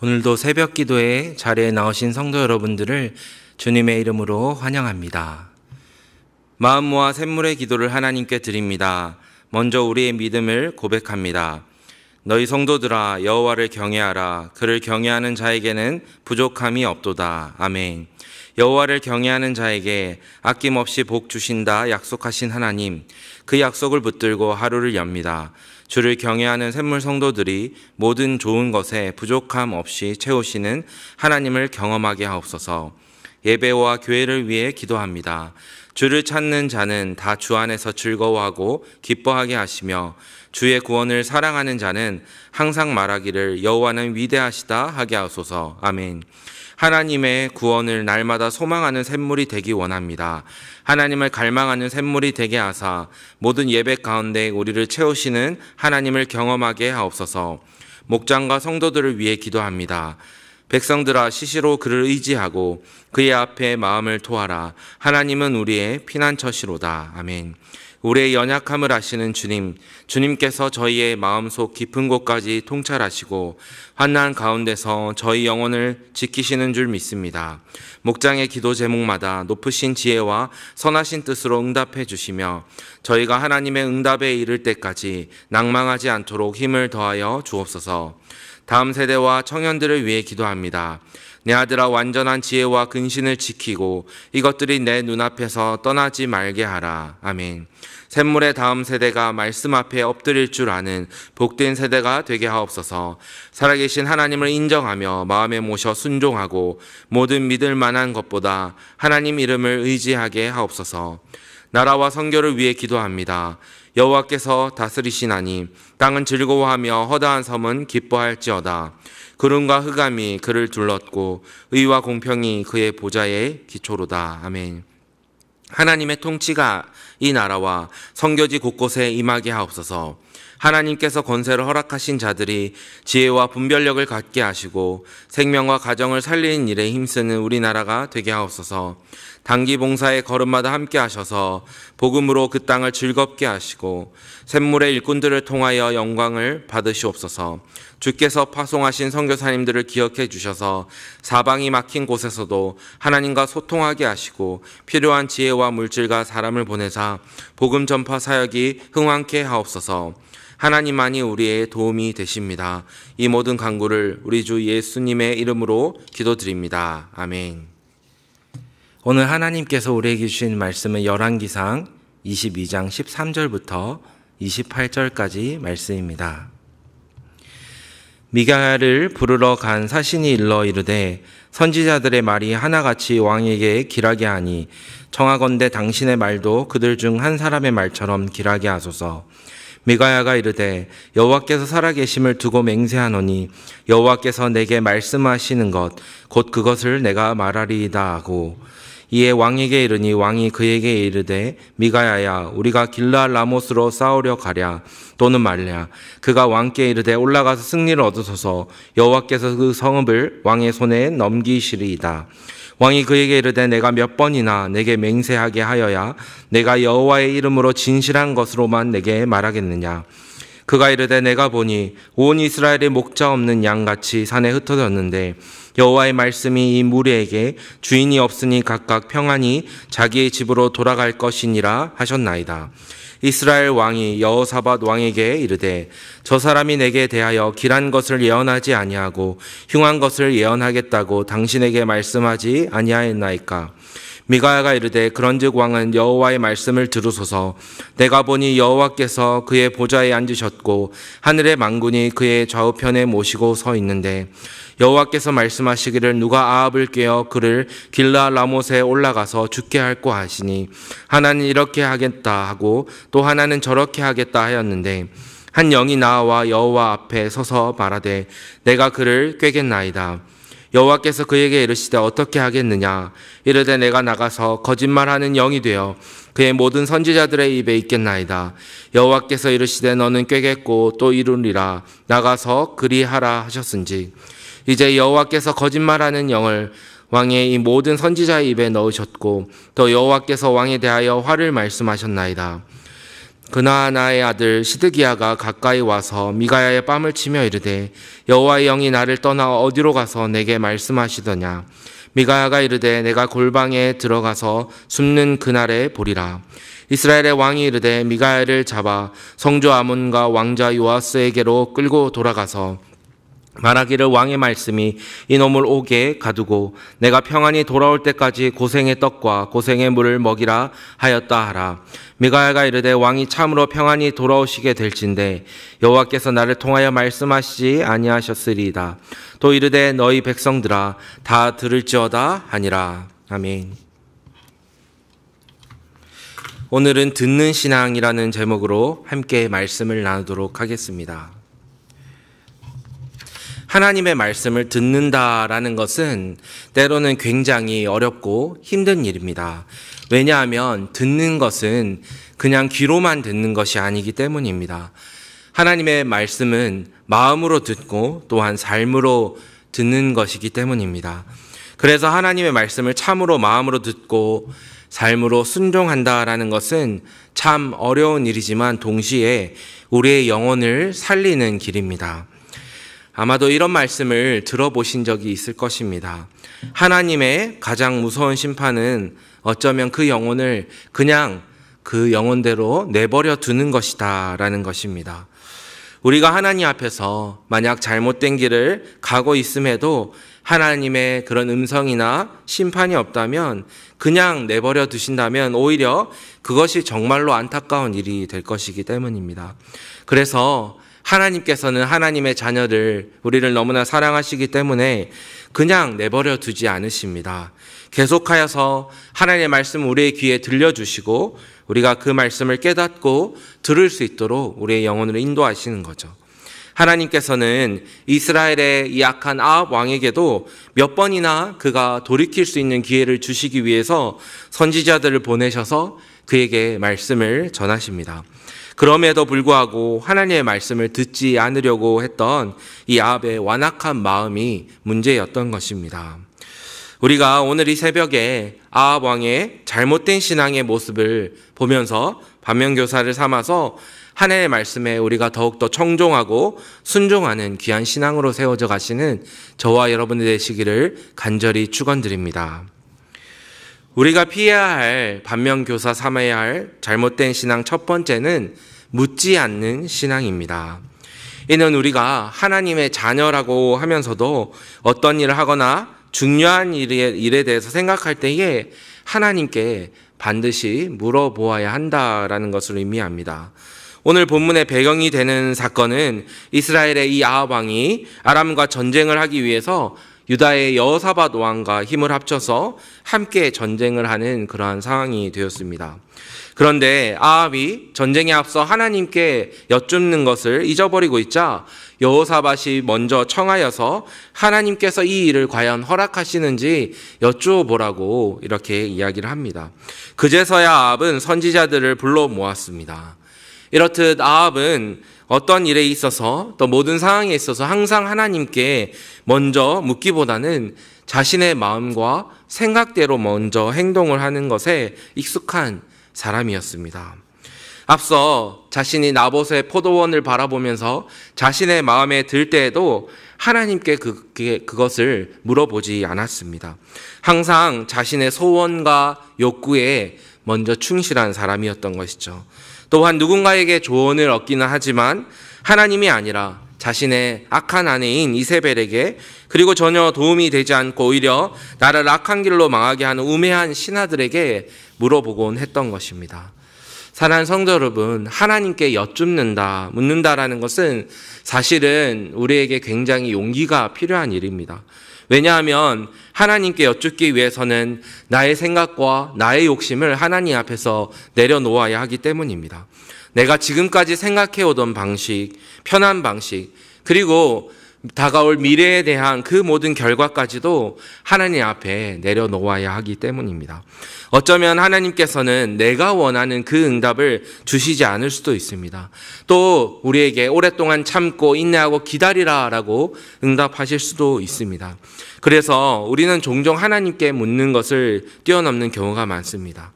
오늘도 새벽 기도회 자리에 나오신 성도 여러분들을 주님의 이름으로 환영합니다. 마음 모아 샘물의 기도를 하나님께 드립니다. 먼저 우리의 믿음을 고백합니다. 너희 성도들아 여호와를 경외하라. 그를 경외하는 자에게는 부족함이 없도다. 아멘. 여호와를 경외하는 자에게 아낌없이 복 주신다 약속하신 하나님, 그 약속을 붙들고 하루를 엽니다. 주를 경외하는 샘물 성도들이 모든 좋은 것에 부족함 없이 채우시는 하나님을 경험하게 하옵소서. 예배와 교회를 위해 기도합니다. 주를 찾는 자는 다 주 안에서 즐거워하고 기뻐하게 하시며 주의 구원을 사랑하는 자는 항상 말하기를 여호와는 위대하시다 하게 하소서. 아멘. 하나님의 구원을 날마다 소망하는 샘물이 되기 원합니다. 하나님을 갈망하는 샘물이 되게 하사 모든 예배 가운데 우리를 채우시는 하나님을 경험하게 하옵소서. 목장과 성도들을 위해 기도합니다. 백성들아 시시로 그를 의지하고 그의 앞에 마음을 토하라. 하나님은 우리의 피난처시로다. 아멘. 우리의 연약함을 아시는 주님, 주님께서 저희의 마음속 깊은 곳까지 통찰하시고 환난 가운데서 저희 영혼을 지키시는 줄 믿습니다. 목장의 기도 제목마다 높으신 지혜와 선하신 뜻으로 응답해 주시며 저희가 하나님의 응답에 이를 때까지 낭망하지 않도록 힘을 더하여 주옵소서. 다음 세대와 청년들을 위해 기도합니다. 내 아들아 완전한 지혜와 근신을 지키고 이것들이 내 눈앞에서 떠나지 말게 하라. 아멘. 샘물의 다음 세대가 말씀 앞에 엎드릴 줄 아는 복된 세대가 되게 하옵소서. 살아계신 하나님을 인정하며 마음에 모셔 순종하고 모든 믿을 만한 것보다 하나님 이름을 의지하게 하옵소서. 나라와 선교를 위해 기도합니다. 여호와께서 다스리시나니 땅은 즐거워하며 허다한 섬은 기뻐할지어다. 구름과 흑암이 그를 둘렀고 의와 공평이 그의 보좌의 기초로다. 아멘. 하나님의 통치가 이 나라와 선교지 곳곳에 임하게 하옵소서. 하나님께서 권세를 허락하신 자들이 지혜와 분별력을 갖게 하시고 생명과 가정을 살리는 일에 힘쓰는 우리나라가 되게 하옵소서. 단기 봉사의 걸음마다 함께 하셔서 복음으로 그 땅을 즐겁게 하시고 샘물의 일꾼들을 통하여 영광을 받으시옵소서. 주께서 파송하신 선교사님들을 기억해 주셔서 사방이 막힌 곳에서도 하나님과 소통하게 하시고 필요한 지혜와 물질과 사람을 보내사 복음 전파 사역이 흥왕케 하옵소서. 하나님만이 우리의 도움이 되십니다. 이 모든 간구를 우리 주 예수님의 이름으로 기도드립니다. 아멘. 오늘 하나님께서 우리에게 주신 말씀은 열왕기상 22장 13절부터 28절까지 말씀입니다. 미가야를 부르러 간 사신이 일러 이르되 선지자들의 말이 하나같이 왕에게 길하게 하니 청하건대 당신의 말도 그들 중 한 사람의 말처럼 길하게 하소서. 미가야가 이르되 여호와께서 살아계심을 두고 맹세하노니 여호와께서 내게 말씀하시는 것 곧 그것을 내가 말하리이다 하고 이에 왕에게 이르니 왕이 그에게 이르되 미가야야 우리가 길르앗 라못으로 싸우려 가랴 또는 말랴. 그가 왕께 이르되 올라가서 승리를 얻으소서. 여호와께서 그 성읍을 왕의 손에 넘기시리이다. 왕이 그에게 이르되 내가 몇 번이나 내게 맹세하게 하여야 내가 여호와의 이름으로 진실한 것으로만 내게 말하겠느냐. 그가 이르되 내가 보니 온 이스라엘의 목자 없는 양같이 산에 흩어졌는데 여호와의 말씀이 이 무리에게 주인이 없으니 각각 평안히 자기의 집으로 돌아갈 것이니라 하셨나이다. 이스라엘 왕이 여호사밧 왕에게 이르되 저 사람이 내게 대하여 길한 것을 예언하지 아니하고 흉한 것을 예언하겠다고 당신에게 말씀하지 아니하였나이까. 미가야가 이르되 그런즉 왕은 여호와의 말씀을 들으소서. 내가 보니 여호와께서 그의 보좌에 앉으셨고 하늘의 만군이 그의 좌우편에 모시고 서 있는데 여호와께서 말씀하시기를 누가 아합을 꾀어 그를 길르앗 라못에 올라가서 죽게 할꼬 하시니 하나는 이렇게 하겠다 하고 또 하나는 저렇게 하겠다 하였는데 한 영이 나와 여호와 앞에 서서 말하되 내가 그를 꾀겠나이다. 여호와께서 그에게 이르시되 어떻게 하겠느냐. 이르되 내가 나가서 거짓말하는 영이 되어 그의 모든 선지자들의 입에 있겠나이다. 여호와께서 이르시되 너는 꾀겠고 또 이루리라. 나가서 그리하라 하셨은지 이제 여호와께서 거짓말하는 영을 왕의 이 모든 선지자의 입에 넣으셨고 또 여호와께서 왕에 대하여 화를 말씀하셨나이다. 그나아나의 아들 시드기야가 가까이 와서 미가야의 뺨을 치며 이르되 여호와의 영이 나를 떠나 어디로 가서 내게 말씀하시더냐. 미가야가 이르되 내가 골방에 들어가서 숨는 그날에 보리라. 이스라엘의 왕이 이르되 미가야를 잡아 성주 아몬과 왕자 요아스에게로 끌고 돌아가서 말하기를 왕의 말씀이 이놈을 옥에 가두고 내가 평안히 돌아올 때까지 고생의 떡과 고생의 물을 먹이라 하였다 하라. 미가야가 이르되 왕이 참으로 평안히 돌아오시게 될진데 여호와께서 나를 통하여 말씀하시지 아니하셨으리이다. 또 이르되 너희 백성들아 다 들을지어다 하니라. 아멘. 오늘은 듣는 신앙이라는 제목으로 함께 말씀을 나누도록 하겠습니다. 하나님의 말씀을 듣는다라는 것은 때로는 굉장히 어렵고 힘든 일입니다. 왜냐하면 듣는 것은 그냥 귀로만 듣는 것이 아니기 때문입니다. 하나님의 말씀은 마음으로 듣고 또한 삶으로 듣는 것이기 때문입니다. 그래서 하나님의 말씀을 참으로 마음으로 듣고 삶으로 순종한다라는 것은 참 어려운 일이지만 동시에 우리의 영혼을 살리는 길입니다. 아마도 이런 말씀을 들어보신 적이 있을 것입니다. 하나님의 가장 무서운 심판은 어쩌면 그 영혼을 그냥 그 영혼대로 내버려 두는 것이다 라는 것입니다. 우리가 하나님 앞에서 만약 잘못된 길을 가고 있음에도 하나님의 그런 음성이나 심판이 없다면 그냥 내버려 두신다면 오히려 그것이 정말로 안타까운 일이 될 것이기 때문입니다. 그래서 하나님께서는 하나님의 자녀들, 우리를 너무나 사랑하시기 때문에 그냥 내버려 두지 않으십니다. 계속하여서 하나님의 말씀 우리의 귀에 들려주시고 우리가 그 말씀을 깨닫고 들을 수 있도록 우리의 영혼을 인도하시는 거죠. 하나님께서는 이스라엘의 이 악한 아합 왕에게도 몇 번이나 그가 돌이킬 수 있는 기회를 주시기 위해서 선지자들을 보내셔서 그에게 말씀을 전하십니다. 그럼에도 불구하고 하나님의 말씀을 듣지 않으려고 했던 이 아합의 완악한 마음이 문제였던 것입니다. 우리가 오늘 이 새벽에 아합 왕의 잘못된 신앙의 모습을 보면서 반면교사를 삼아서 하나님의 말씀에 우리가 더욱더 청종하고 순종하는 귀한 신앙으로 세워져 가시는 저와 여러분이 되시기를 간절히 축원드립니다. 우리가 피해야 할 반면교사 삼아야 할 잘못된 신앙 첫 번째는 묻지 않는 신앙입니다. 이는 우리가 하나님의 자녀라고 하면서도 어떤 일을 하거나 중요한 일에 대해서 생각할 때에 하나님께 반드시 물어보아야 한다라는 것을 의미합니다. 오늘 본문의 배경이 되는 사건은 이스라엘의 이 아합 왕이 아람과 전쟁을 하기 위해서 유다의 여호사밧 왕과 힘을 합쳐서 함께 전쟁을 하는 그러한 상황이 되었습니다. 그런데 아합이 전쟁에 앞서 하나님께 여쭙는 것을 잊어버리고 있자 여호사밧이 먼저 청하여서 하나님께서 이 일을 과연 허락하시는지 여쭈어 보라고 이렇게 이야기를 합니다. 그제서야 아합은 선지자들을 불러 모았습니다. 이렇듯 아합은 어떤 일에 있어서 또 모든 상황에 있어서 항상 하나님께 먼저 묻기보다는 자신의 마음과 생각대로 먼저 행동을 하는 것에 익숙한 사람이었습니다. 앞서 자신이 나봇의 포도원을 바라보면서 자신의 마음에 들 때에도 하나님께 그것을 물어보지 않았습니다. 항상 자신의 소원과 욕구에 먼저 충실한 사람이었던 것이죠. 또한 누군가에게 조언을 얻기는 하지만 하나님이 아니라 자신의 악한 아내인 이세벨에게 그리고 전혀 도움이 되지 않고 오히려 나를 악한 길로 망하게 하는 우매한 신하들에게 물어보곤 했던 것입니다. 사랑하는 성도 여러분, 하나님께 묻는다라는 것은 사실은 우리에게 굉장히 용기가 필요한 일입니다. 왜냐하면 하나님께 여쭙기 위해서는 나의 생각과 나의 욕심을 하나님 앞에서 내려놓아야 하기 때문입니다. 내가 지금까지 생각해오던 방식, 편한 방식, 그리고 다가올 미래에 대한 그 모든 결과까지도 하나님 앞에 내려놓아야 하기 때문입니다. 어쩌면 하나님께서는 내가 원하는 그 응답을 주시지 않을 수도 있습니다. 또 우리에게 오랫동안 참고 인내하고 기다리라라고 응답하실 수도 있습니다. 그래서 우리는 종종 하나님께 묻는 것을 뛰어넘는 경우가 많습니다.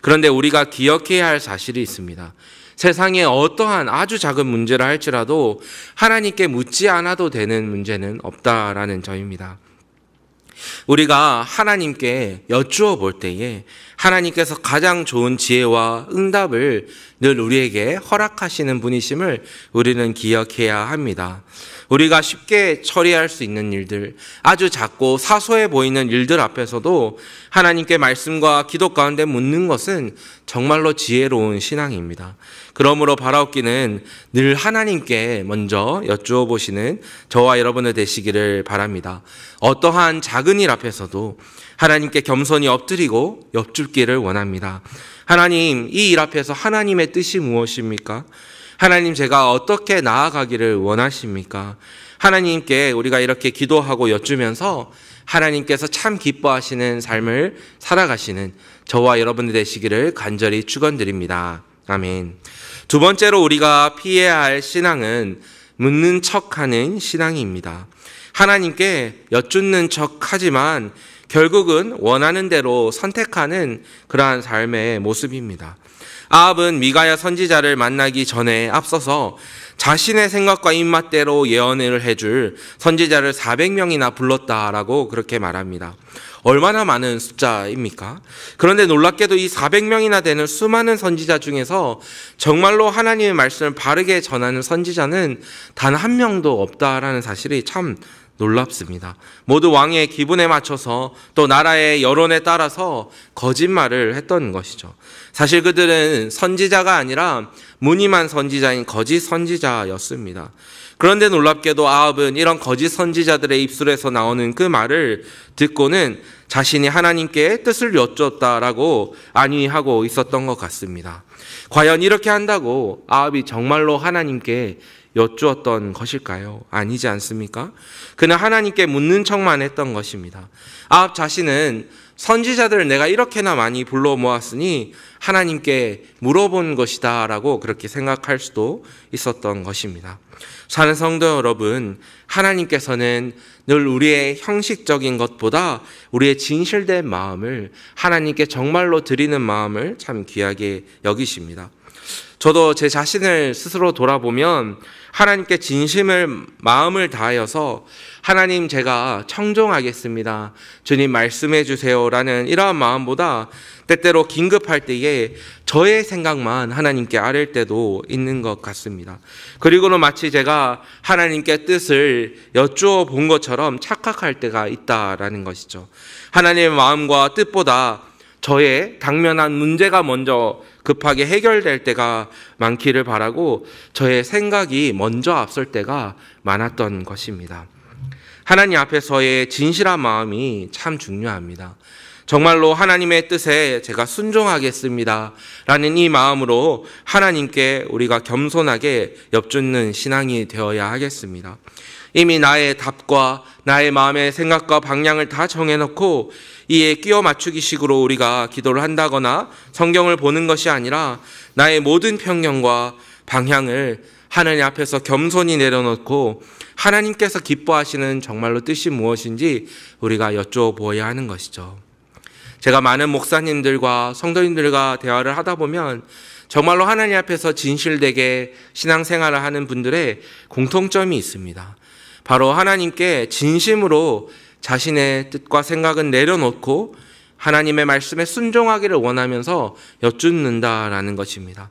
그런데 우리가 기억해야 할 사실이 있습니다. 세상에 어떠한 아주 작은 문제라 할지라도 하나님께 묻지 않아도 되는 문제는 없다라는 점입니다. 우리가 하나님께 여쭈어 볼 때에 하나님께서 가장 좋은 지혜와 응답을 늘 우리에게 허락하시는 분이심을 우리는 기억해야 합니다. 우리가 쉽게 처리할 수 있는 일들, 아주 작고 사소해 보이는 일들 앞에서도 하나님께 말씀과 기도 가운데 묻는 것은 정말로 지혜로운 신앙입니다. 그러므로 바라옵기는 늘 하나님께 먼저 여쭈어 보시는 저와 여러분들 되시기를 바랍니다. 어떠한 작은 일 앞에서도 하나님께 겸손히 엎드리고 엽죽기를 원합니다. 하나님, 이 일 앞에서 하나님의 뜻이 무엇입니까? 하나님, 제가 어떻게 나아가기를 원하십니까? 하나님께 우리가 이렇게 기도하고 여쭈면서 하나님께서 참 기뻐하시는 삶을 살아가시는 저와 여러분들 되시기를 간절히 축원드립니다. 아멘. 두 번째로 우리가 피해야 할 신앙은 묻는 척하는 신앙입니다. 하나님께 여쭙는 척하지만 결국은 원하는 대로 선택하는 그러한 삶의 모습입니다. 아합은 미가야 선지자를 만나기 전에 앞서서 자신의 생각과 입맛대로 예언을 해줄 선지자를 400명이나 불렀다라고 그렇게 말합니다. 얼마나 많은 숫자입니까? 그런데 놀랍게도 이 400명이나 되는 수많은 선지자 중에서 정말로 하나님의 말씀을 바르게 전하는 선지자는 단 한 명도 없다라는 사실이 참 놀랍습니다. 모두 왕의 기분에 맞춰서 또 나라의 여론에 따라서 거짓말을 했던 것이죠. 사실 그들은 선지자가 아니라 무늬만 선지자인 거짓 선지자였습니다. 그런데 놀랍게도 아합은 이런 거짓 선지자들의 입술에서 나오는 그 말을 듣고는 자신이 하나님께 뜻을 여쭈었다라고 안위하고 있었던 것 같습니다. 과연 이렇게 한다고 아합이 정말로 하나님께 여쭈었던 것일까요? 아니지 않습니까? 그는 하나님께 묻는 척만 했던 것입니다. 아합 자신은 선지자들을 내가 이렇게나 많이 불러 모았으니 하나님께 물어본 것이다 라고 그렇게 생각할 수도 있었던 것입니다. 사는 성도 여러분, 하나님께서는 늘 우리의 형식적인 것보다 우리의 진실된 마음을 하나님께 정말로 드리는 마음을 참 귀하게 여기십니다. 저도 제 자신을 스스로 돌아보면 하나님께 진심을 마음을 다하여서 하나님, 제가 청종하겠습니다, 주님 말씀해 주세요라는 이러한 마음보다 때때로 긴급할 때에 저의 생각만 하나님께 아뢰을 때도 있는 것 같습니다. 그리고는 마치 제가 하나님께 뜻을 여쭈어 본 것처럼 착각할 때가 있다라는 것이죠. 하나님의 마음과 뜻보다 저의 당면한 문제가 먼저 급하게 해결될 때가 많기를 바라고 저의 생각이 먼저 앞설 때가 많았던 것입니다. 하나님 앞에서의 진실한 마음이 참 중요합니다. 정말로 하나님의 뜻에 제가 순종하겠습니다 라는 이 마음으로 하나님께 우리가 겸손하게 엽죽는 신앙이 되어야 하겠습니다. 이미 나의 답과 나의 마음의 생각과 방향을 다 정해놓고 이에 끼워 맞추기 식으로 우리가 기도를 한다거나 성경을 보는 것이 아니라 나의 모든 편견과 방향을 하나님 앞에서 겸손히 내려놓고 하나님께서 기뻐하시는 정말로 뜻이 무엇인지 우리가 여쭈어 보아야 하는 것이죠. 제가 많은 목사님들과 성도님들과 대화를 하다 보면 정말로 하나님 앞에서 진실되게 신앙생활을 하는 분들의 공통점이 있습니다. 바로 하나님께 진심으로 자신의 뜻과 생각은 내려놓고 하나님의 말씀에 순종하기를 원하면서 여쭙는다라는 것입니다.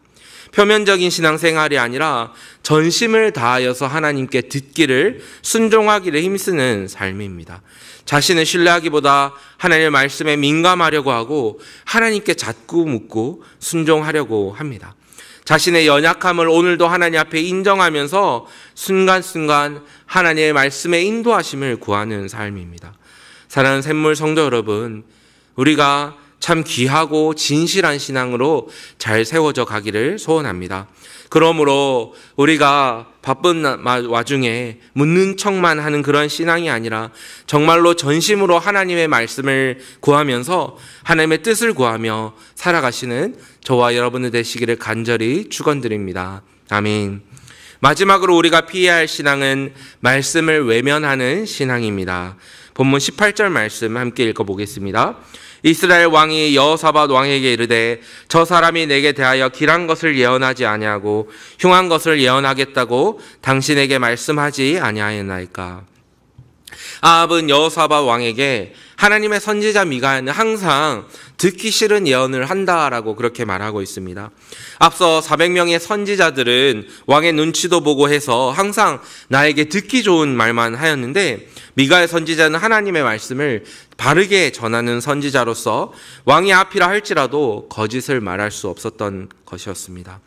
표면적인 신앙생활이 아니라 전심을 다하여서 하나님께 듣기를, 순종하기를 힘쓰는 삶입니다. 자신을 신뢰하기보다 하나님의 말씀에 민감하려고 하고 하나님께 자꾸 묻고 순종하려고 합니다. 자신의 연약함을 오늘도 하나님 앞에 인정하면서 순간순간 하나님의 말씀에 인도하심을 구하는 삶입니다. 사랑하는 샘물 성도 여러분, 우리가 참 귀하고 진실한 신앙으로 잘 세워져 가기를 소원합니다. 그러므로 우리가 바쁜 와중에 묻는 척만 하는 그런 신앙이 아니라 정말로 전심으로 하나님의 말씀을 구하면서 하나님의 뜻을 구하며 살아가시는 저와 여러분들 되시기를 간절히 축원드립니다. 아멘. 마지막으로 우리가 피해야 할 신앙은 말씀을 외면하는 신앙입니다. 본문 18절 말씀 함께 읽어보겠습니다. 이스라엘 왕이 여호사밧 왕에게 이르되 저 사람이 내게 대하여 길한 것을 예언하지 아니하고 흉한 것을 예언하겠다고 당신에게 말씀하지 아니하였나이까. 아합은 여호사밧 왕에게 하나님의 선지자 미가야는 항상 듣기 싫은 예언을 한다라고 그렇게 말하고 있습니다. 앞서 400명의 선지자들은 왕의 눈치도 보고 해서 항상 나에게 듣기 좋은 말만 하였는데, 미가야 선지자는 하나님의 말씀을 바르게 전하는 선지자로서 왕이 앞이라 할지라도 거짓을 말할 수 없었던 것이었습니다.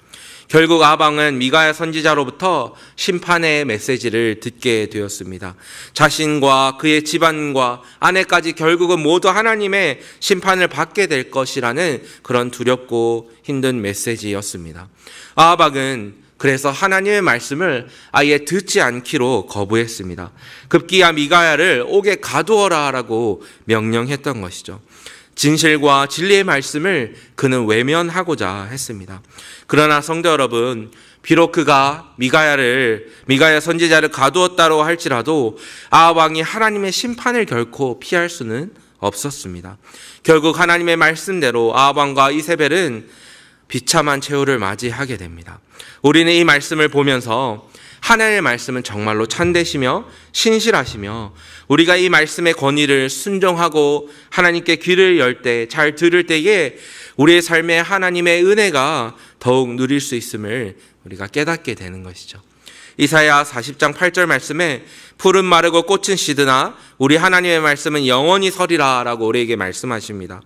결국 아합 왕은 미가야 선지자로부터 심판의 메시지를 듣게 되었습니다. 자신과 그의 집안과 아내까지 결국은 모두 하나님의 심판을 받게 될 것이라는 그런 두렵고 힘든 메시지였습니다. 아합 왕은 그래서 하나님의 말씀을 아예 듣지 않기로 거부했습니다. 급기야 미가야를 옥에 가두어라 라고 명령했던 것이죠. 진실과 진리의 말씀을 그는 외면하고자 했습니다. 그러나 성도 여러분, 비록 그가 미가야 선지자를 가두었다고 할지라도 아합 왕이 하나님의 심판을 결코 피할 수는 없었습니다. 결국 하나님의 말씀대로 아합 왕과 이세벨은 비참한 최후를 맞이하게 됩니다. 우리는 이 말씀을 보면서 하나님의 말씀은 정말로 참되시며 신실하시며 우리가 이 말씀의 권위를 순종하고 하나님께 귀를 열 때, 잘 들을 때에 우리의 삶에 하나님의 은혜가 더욱 누릴 수 있음을 우리가 깨닫게 되는 것이죠. 이사야 40장 8절 말씀에 풀은 마르고 꽃은 시드나 우리 하나님의 말씀은 영원히 서리라 라고 우리에게 말씀하십니다.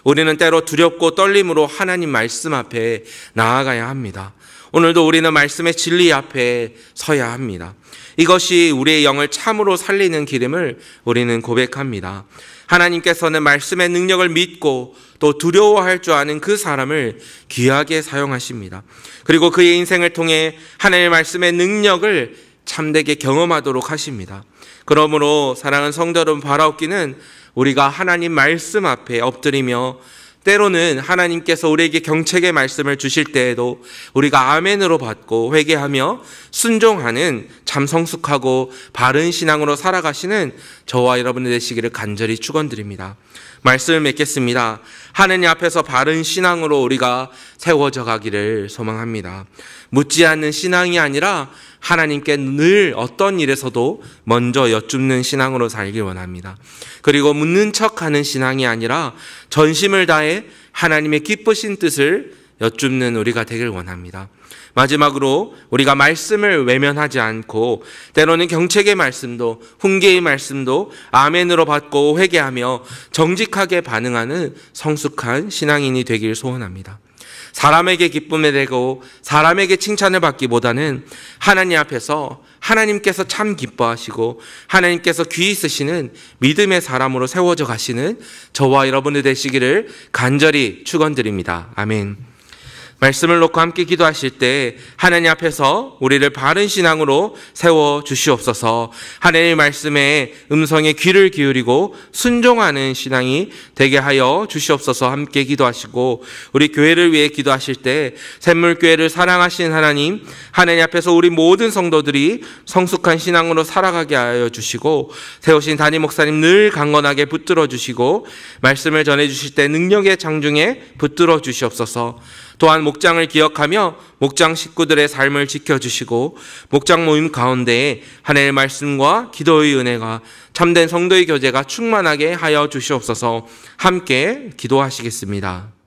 우리는 때로 두렵고 떨림으로 하나님 말씀 앞에 나아가야 합니다. 오늘도 우리는 말씀의 진리 앞에 서야 합니다. 이것이 우리의 영을 참으로 살리는 길임을 우리는 고백합니다. 하나님께서는 말씀의 능력을 믿고 또 두려워할 줄 아는 그 사람을 귀하게 사용하십니다. 그리고 그의 인생을 통해 하나님의 말씀의 능력을 참되게 경험하도록 하십니다. 그러므로 사랑하는 성도 여러분, 바라옵기는 우리가 하나님 말씀 앞에 엎드리며 때로는 하나님께서 우리에게 경책의 말씀을 주실 때에도 우리가 아멘으로 받고 회개하며 순종하는 참 성숙하고 바른 신앙으로 살아가시는 저와 여러분이 되시기를 간절히 축원드립니다. 말씀을 맺겠습니다. 하느님 앞에서 바른 신앙으로 우리가 세워져 가기를 소망합니다. 묻지 않는 신앙이 아니라 하나님께 늘 어떤 일에서도 먼저 여쭙는 신앙으로 살길 원합니다. 그리고 묻는 척하는 신앙이 아니라 전심을 다해 하나님의 기쁘신 뜻을 여쭙는 우리가 되길 원합니다. 마지막으로 우리가 말씀을 외면하지 않고 때로는 경책의 말씀도 훈계의 말씀도 아멘으로 받고 회개하며 정직하게 반응하는 성숙한 신앙인이 되길 소원합니다. 사람에게 기쁨을 내고 사람에게 칭찬을 받기보다는 하나님 앞에서 하나님께서 참 기뻐하시고 하나님께서 귀 있으시는 믿음의 사람으로 세워져 가시는 저와 여러분이 되시기를 간절히 축원드립니다. 아멘. 말씀을 놓고 함께 기도하실 때 하나님 앞에서 우리를 바른 신앙으로 세워 주시옵소서. 하나님의 말씀에 음성에 귀를 기울이고 순종하는 신앙이 되게 하여 주시옵소서. 함께 기도하시고 우리 교회를 위해 기도하실 때 샘물교회를 사랑하신 하나님 앞에서 우리 모든 성도들이 성숙한 신앙으로 살아가게 하여 주시고 세우신 담임 목사님 늘 강건하게 붙들어 주시고 말씀을 전해 주실 때 능력의 장중에 붙들어 주시옵소서. 또한 목장을 기억하며 목장 식구들의 삶을 지켜주시고 목장 모임 가운데에 하나님의 말씀과 기도의 은혜가 참된 성도의 교제가 충만하게 하여 주시옵소서. 함께 기도하시겠습니다.